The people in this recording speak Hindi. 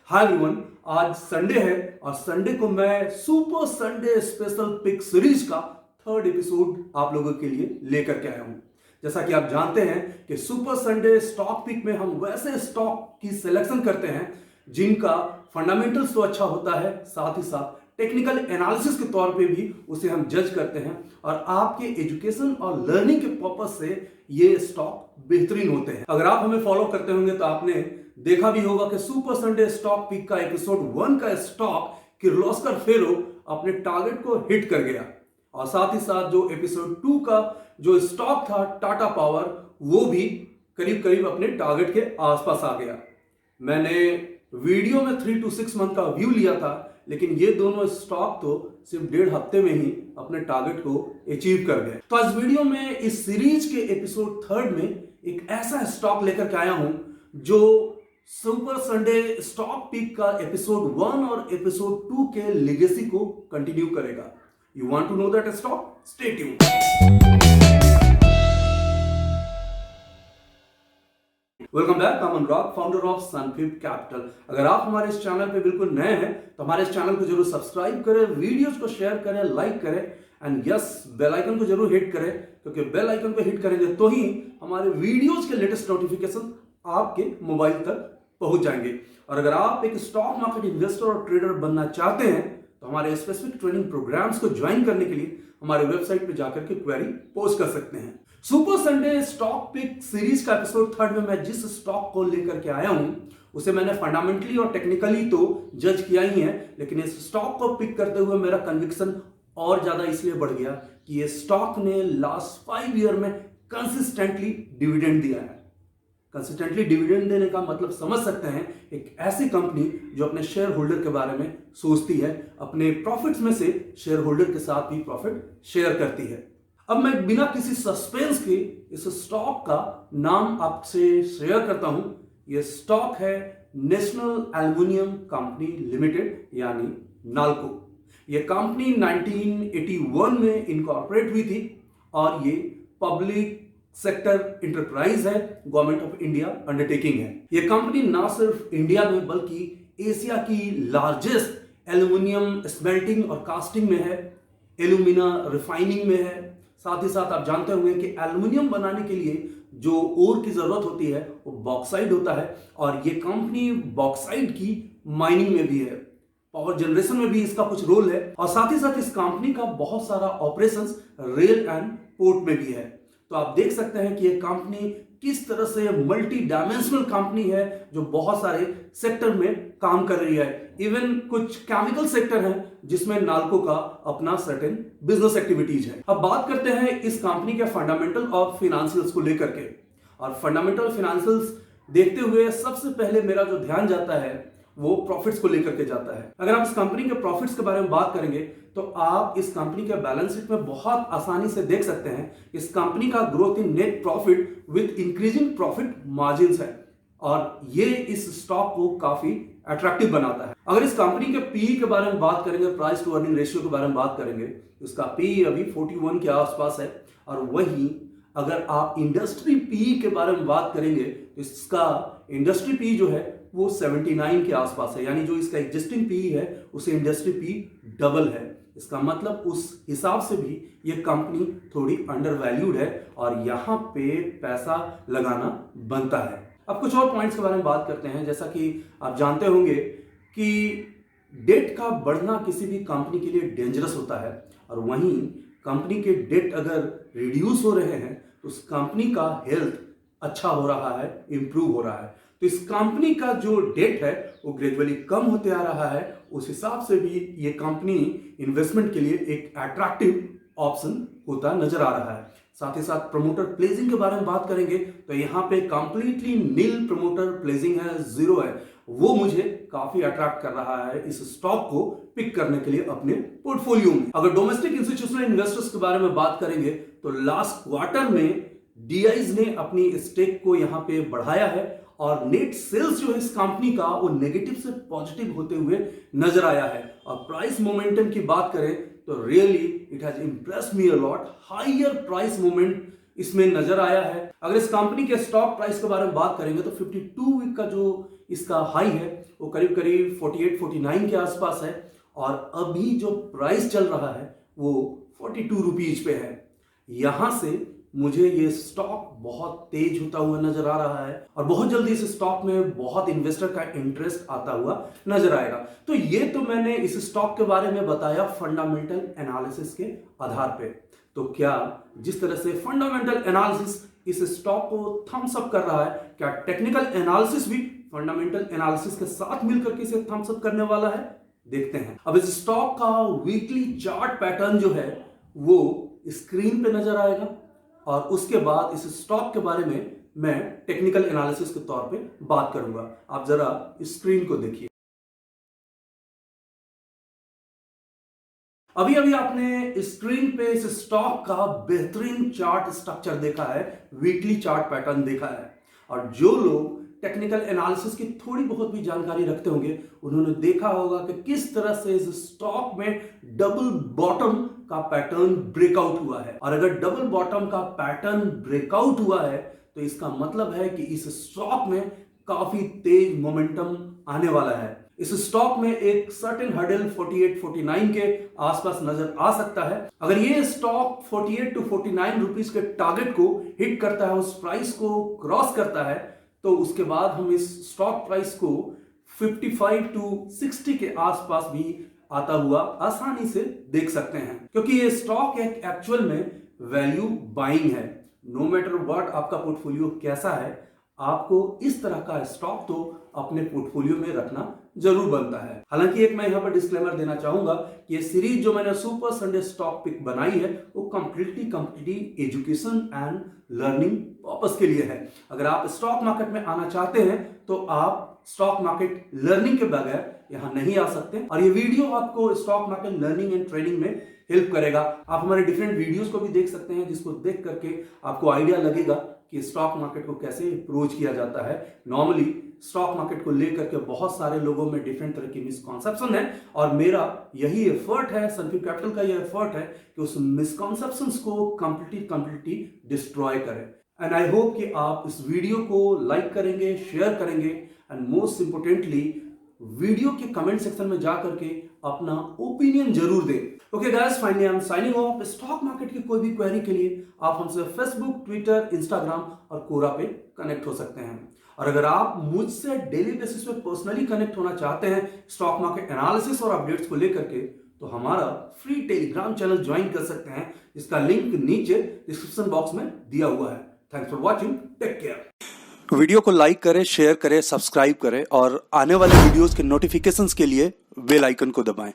हाय एवरीवन, आज संडे है और संडे को मैं super Sunday special pick series का थर्ड एपिसोड आप लोगों के लिए लेकर के आया हूं। जैसा कि आप जानते हैं कि सुपर संडे स्टॉक पिक में हम वैसे स्टॉक की सिलेक्शन करते हैं जिनका फंडामेंटल्स तो अच्छा होता है, साथ ही साथ टेक्निकल एनालिसिस के तौर पे भी उसे हम जज करते हैं और आपके एजुकेशन और लर्निंग के पर्पस से ये स्टॉक बेहतरीन होते हैं। अगर आप हमें फॉलो करते होंगे तो आपने देखा भी होगा कि सुपर संडे स्टॉक पिक का एपिसोड 1 का स्टॉक किर्लोस्कर फेरो अपने टारगेट को हिट कर गया और साथ ही साथ जो एपिसोड 2 का जो स्टॉक था टाटा पावर, वो भी करीब करीब अपने टारगेट के आसपास आ गया। मैंने वीडियो में 3 to 6 मंथ का व्यू लिया था, लेकिन ये दोनों स्टॉक तो सिर्फ 1.5 हफ्ते में ही अपने टारगेट को अचीव कर गए। तो आज वीडियो में इस सीरीज के एपिसोड 3 में एक ऐसा स्टॉक लेकर के आया हूं जो सुपर संडे स्टॉक पिक का एपिसोड 1 और एपिसोड 2 के लेगेसी को कंटिन्यू करेगा। You want to know that stock? Stay tuned. Welcome back, I'm Anurag, founder of Sunfib Capital. अगर आप हमारे इस चैनल पे बिल्कुल नए हैं तो हमारे इस चैनल को जरूर सब्सक्राइब करें, वीडियोस को शेयर करें, लाइक करें एंड यस, बेल आइकन को जरूर हिट करें, क्योंकि बेल आइकन को हिट करेंगे तो ही हमारे वीडियोस के लेटेस्ट नोटिफिकेशन आपके मोबाइल तक पहुंच जाएंगे। और अगर आप एक स्टॉक मार्केट इन्वेस्टर और ट्रेडर बनना चाहते हैं तो हमारे स्पेसिफिक ट्रेनिंग प्रोग्राम्स को ज्वाइन करने के लिए हमारे वेबसाइट पे जाकर के क्वेरी पोस्ट कर सकते हैं। Super Sunday stock pick series का एपिसोड 3 में मैं जिस स्टॉक को लेकर के आया हूं उसे मैंने फंडामेंटली और टेक्निकली तो जज किया ही है, लेकिन इस स्टॉक को पिक करते हुए मेरा कन्विक्शन और ज्यादा इसलिए बढ़ गया कि ये स्टॉक ने लास्ट 5 ईयर में कंसिस्टेंटली डिविडेंड दिया है। कंसिस्टेंटली डिविडेंड देने का मतलब समझ सकते हैं, एक ऐसी कंपनी जो अपने शेयर होल्डर के बारे में सोचती है, अपने प्रॉफिट्स में से शेयर होल्डर के साथ भी प्रॉफिट शेयर करती है। अब मैं बिना किसी सस्पेंस के इस स्टॉक का नाम आपसे शेयर करता हूं। यह स्टॉक है नेशनल एल्युमिनियम कंपनी लिमिटेड यानी नाल्को। यह कंपनी 1981 में इनकॉर्पोरेट हुई थी और ये पब्लिक सेक्टर इंटरप्राइज है, गवर्नमेंट ऑफ इंडिया अंडरटेकिंग है। यह कंपनी ना सिर्फ इंडिया में बल्कि एशिया की लार्जेस्ट एल्युमिनियम स्मेल्टिंग और कास्टिंग में है, एल्यूमिना रिफाइनिंग में है। साथ ही साथ आप जानते होंगे कि एल्युमिनियम बनाने के लिए जो ओर की जरूरत होती है वो बॉक्साइड होता है और ये कंपनी बॉक्साइड की माइनिंग में भी है, पावर जनरेशन में भी इसका कुछ रोल है और साथ ही साथ इस कंपनी का बहुत सारा ऑपरेशंस रेल एंड पोर्ट में भी है। तो आप देख सकते हैं कि ये कंपनी किस तरह से मल्टी डायमेंशनल कंपनी है जो बहुत सारे सेक्टर में काम कर रही है। इवन कुछ केमिकल सेक्टर है जिसमें नाल्को का अपना सर्टेन बिजनेस एक्टिविटीज है। अब बात करते हैं इस कंपनी के फंडामेंटल और फाइनेंशियल्स को लेकर के। और फंडामेंटल फाइनेंशियल्स देखते हुए सबसे पहले मेरा जो ध्यान जाता है वो प्रॉफिट्स को लेकर के जाता है। अगर आप इस कंपनी के प्रॉफिट्स के बारे में बात करेंगे तो आप इस कंपनी के बैलेंस शीट में बहुत आसानी से देख सकते हैं इस कंपनी का growth in net profit with increasing profit margins है और ये इस स्टॉक को काफी अट्रैक्टिव बनाता है। अगर इस कंपनी के पीई के बारे में बात करेंगे, प्राइस टू अर्निंग रेशियो के बारे में बात करेंगे, तो इसका पीई अभी 41 के आसपास है और वहीं अगर आप इंडस्ट्री पीई के बारे में बात करेंगे तो इसका इंडस्ट्री पीई जो है वो 79 के आसपास है, यानी जो इसका एग्जिस्टिंग पीई है उसे इंडस्ट्री पीई डबल है। इसका मतलब उस हिसाब से भी ये कंपनी थोड़ी अंडर वैल्यूड है और यहां पे पैसा लगाना बनता है। अब कुछ और पॉइंट्स के बारे में बात करते हैं। जैसा कि आप जानते होंगे कि डेट का बढ़ना किसी भी कंपनी के लिए डेंजरस होता है और वहीं कंपनी के डेट अगर रिड्यूस हो रहे हैं तो उस कंपनी का हेल्थ अच्छा हो रहा है, इंप्रूव हो रहा है। तो इस कंपनी का जो डेट है वो ग्रेजुअली कम होते आ रहा है। उस हिसाब से भी ये कंपनी इन्वेस्टमेंट के लिए एक अट्रैक्टिव ऑप्शन होता नजर आ रहा है। साथ ही साथ प्रमोटर प्लेजिंग के बारे में बात करेंगे तो यहाँ पे कंप्लीटली नील प्रमोटर प्लेजिंग है, जीरो है। वो मुझे काफी अट्रैक्ट कर रहा है इस स्टॉक को पिक करने के लिए अपने पोर्टफोलियो में। अगर डोमेस्टिक इंस्टीट्यूशनल इन्वेस्टर्स के बारे में बात करेंगे तो लास्ट क्वार्टर में डीआईज ने अपनी स्टेक को यहाँ पे बढ़ाया है और नेट सेल्स जो है इस कंपनी का वो नेगेटिव से पॉजिटिव होते हुए नजर आया है। और प्राइस मोमेंटम की बात करें तो really it has impressed me a lot. Higher price moment इसमें नजर आया है। अगर इस कंपनी के स्टॉक प्राइस के बारे में बात करेंगे तो 52 वीक का जो इसका हाई है वो करीब करीब 48-49 के आसपास है और अभी जो प्राइस चल रहा है वो 42 रुपीज पे है। यहां से मुझे ये स्टॉक बहुत तेज होता हुआ नजर आ रहा है और बहुत जल्दी इस स्टॉक में बहुत इन्वेस्टर का इंटरेस्ट आता हुआ नजर आएगा। तो ये तो मैंने इस स्टॉक के बारे में बताया फंडामेंटल एनालिसिस के आधार पे। तो क्या जिस तरह से फंडामेंटल एनालिसिस इस स्टॉक को थम्स अप कर रहा है, क्या टेक्निकल एनालिसिस भी फंडामेंटल एनालिसिस के साथ मिलकर के इसे थम्स अप करने वाला है? देखते हैं। अब इस स्टॉक का वीकली चार्ट पैटर्न जो है वो स्क्रीन पे नजर आएगा और उसके बाद इस स्टॉक के बारे में मैं टेक्निकल एनालिसिस के तौर पे बात करूंगा। आप जरा स्क्रीन को देखिए। अभी अभी आपने स्क्रीन पे इस स्टॉक का बेहतरीन चार्ट स्ट्रक्चर देखा है, वीकली चार्ट पैटर्न देखा है। और जो लोग टेक्निकल एनालिसिस की थोड़ी बहुत भी जानकारी रखते होंगे उन्होंने देखा होगा कि किस तरह से इस स्टॉक में डबल बॉटम का पैटर्न ब्रेकआउट हुआ है। और अगर डबल बॉटम का पैटर्न ब्रेकआउट हुआ है तो इसका मतलब है कि इस स्टॉक में काफी तेज मोमेंटम आने वाला है। इस स्टॉक में एक सर्टेन हर्डल 48-49 के आसपास नजर आ सकता है। अगर ये स्टॉक 48 to 49 रुपीस के टारगेट को हिट करता है, उस प्राइस को क्रॉस करता है, तो उसके बाद हम इस स्टॉक प्राइस को 55 to 60 के आसपास भी आता हुआ आसानी से देख सकते हैं, क्योंकि ये स्टॉक एक एक्चुअल में वैल्यू बाइंग है। नो मैटर व्हाट आपका पोर्टफोलियो कैसा है, आपको इस तरह का स्टॉक तो अपने पोर्टफोलियो में रखना जरूर बनता है। हालांकि एक मैं यहां पर डिस्क्लेमर देना चाहूंगा कि ये सीरीज जो मैंने सुपर संडे स्टॉक पिक बनाई है वो completely education and learning purpose के लिए है। अगर आप स्टॉक मार्केट में आना चाहते हैं तो आप स्टॉक मार्केट लर्निंग के बगैर यहां नहीं आ सकते। और ये वीडियो आपको stock market learning and trading में हेल्प करेगा। आप हमारे डिफरेंट वीडियोस को भी देख सकते हैं, जिसको देख करके आपको आइडिया लगेगा कि स्टॉक मार्केट को कैसे अप्रोच किया जाता है। नॉर्मली स्टॉक मार्केट को लेकर के बहुत सारे लोगों में डिफरेंट तरह की मिसकॉन्सेप्शन है और मेरा यही एफर्ट है, सनफीप कैपिटल का ये एफर्ट है कि उस मिसकॉन्सेप्शंस को कंप्लीटली डिस्ट्रॉय करें। एंड आई होप कि आप इस वीडियो को लाइक करेंगे, शेयर करेंगे एंड मोस्ट इंपोर्टेंटली वीडियो के कमेंट सेक्शन में जाकर के अपना ओपिनियन जरूर दें। Okay guys, finally I am signing off. Stock market की कोई भी क्वेरी के लिए आप हमसे फेसबुक, ट्विटर, इंस्टाग्राम और कोरा पे कनेक्ट हो सकते हैं। और अगर आप मुझसे डेली बेसिस पे पर्सनली कनेक्ट होना चाहते हैं स्टॉक मार्केट एनालिसिस और अपडेट्स को लेकर के, तो हमारा फ्री टेलीग्राम चैनल ज्वाइन कर सकते हैं, जिसका लिंक नीचे डिस्क्रिप्शन बॉक्स में दिया हुआ है। Thanks for watching, take care. Video को लाइक करें, शेयर करें, सब्सक्राइब करें और आने वाले वीडियोस के नोटिफिकेशंस के लिए बेल आइकन को दबाएं।